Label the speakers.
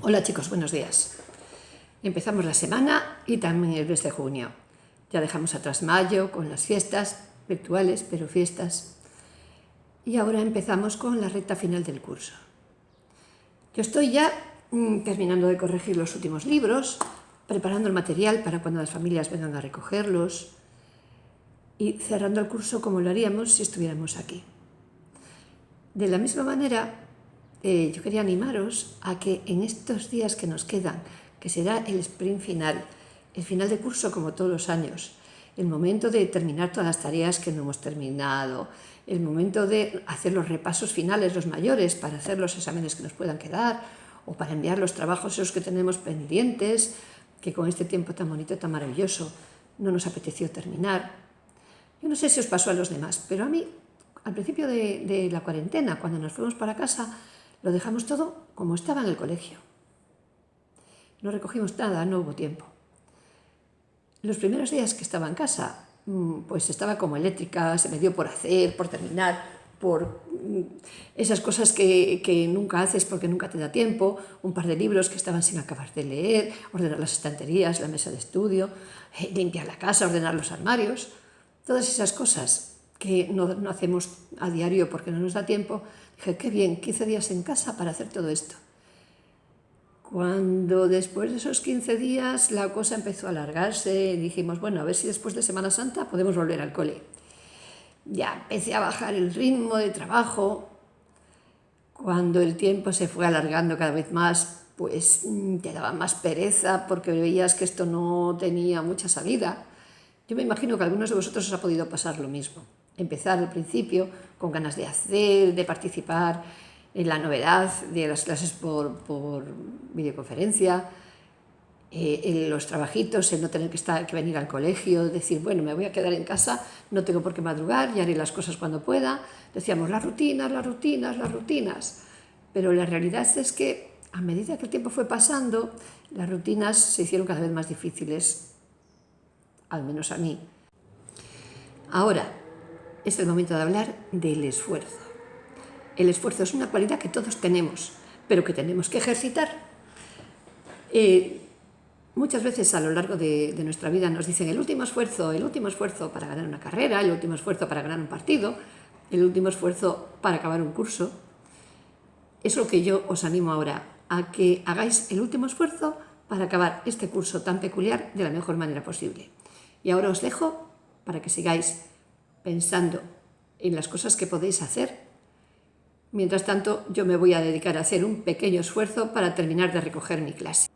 Speaker 1: Hola chicos, buenos días. Empezamos la semana y también el mes de junio. Ya dejamos atrás mayo con las fiestas, virtuales, pero fiestas. Y ahora empezamos con la recta final del curso. Yo estoy ya terminando de corregir los últimos libros, preparando el material para cuando las familias vengan a recogerlos y cerrando el curso como lo haríamos si estuviéramos aquí. De la misma manera, yo quería animaros a que en estos días que nos quedan, que será el sprint final, el final de curso como todos los años, el momento de terminar todas las tareas que no hemos terminado, el momento de hacer los repasos finales, los mayores, para hacer los exámenes que nos puedan quedar, o para enviar los trabajos esos que tenemos pendientes, que con este tiempo tan bonito, tan maravilloso, no nos apeteció terminar. Yo no sé si os pasó a los demás, pero a mí, al principio de la cuarentena, cuando nos fuimos para casa, lo dejamos todo como estaba en el colegio. No recogimos nada, no hubo tiempo. Los primeros días que estaba en casa, pues estaba como eléctrica, se me dio por hacer, por terminar, por esas cosas que nunca haces porque nunca te da tiempo, un par de libros que estaban sin acabar de leer, ordenar las estanterías, la mesa de estudio, limpiar la casa, ordenar los armarios, todas esas cosas que no hacemos a diario porque no nos da tiempo. Dije, qué bien, 15 días en casa para hacer todo esto. Cuando después de esos 15 días la cosa empezó a alargarse, dijimos, bueno, a ver si después de Semana Santa podemos volver al cole. Ya empecé a bajar el ritmo de trabajo. Cuando el tiempo se fue alargando cada vez más, pues te daba más pereza porque veías que esto no tenía mucha salida. Yo me imagino que a algunos de vosotros os ha podido pasar lo mismo. Empezar al principio con ganas de hacer, de participar en la novedad de las clases por videoconferencia, en los trabajitos, en no tener que venir al colegio, decir, bueno, me voy a quedar en casa, no tengo por qué madrugar, ya haré las cosas cuando pueda. Decíamos, las rutinas, las rutinas, las rutinas. Pero la realidad es que a medida que el tiempo fue pasando, las rutinas se hicieron cada vez más difíciles, al menos a mí. Ahora es el momento de hablar del esfuerzo. El esfuerzo es una cualidad que todos tenemos, pero que tenemos que ejercitar. Muchas veces a lo largo de nuestra vida nos dicen el último esfuerzo para ganar una carrera, el último esfuerzo para ganar un partido, el último esfuerzo para acabar un curso. Es lo que yo os animo ahora, a que hagáis el último esfuerzo para acabar este curso tan peculiar de la mejor manera posible. Y ahora os dejo para que sigáis pensando en las cosas que podéis hacer. Mientras tanto, yo me voy a dedicar a hacer un pequeño esfuerzo para terminar de recoger mi clase.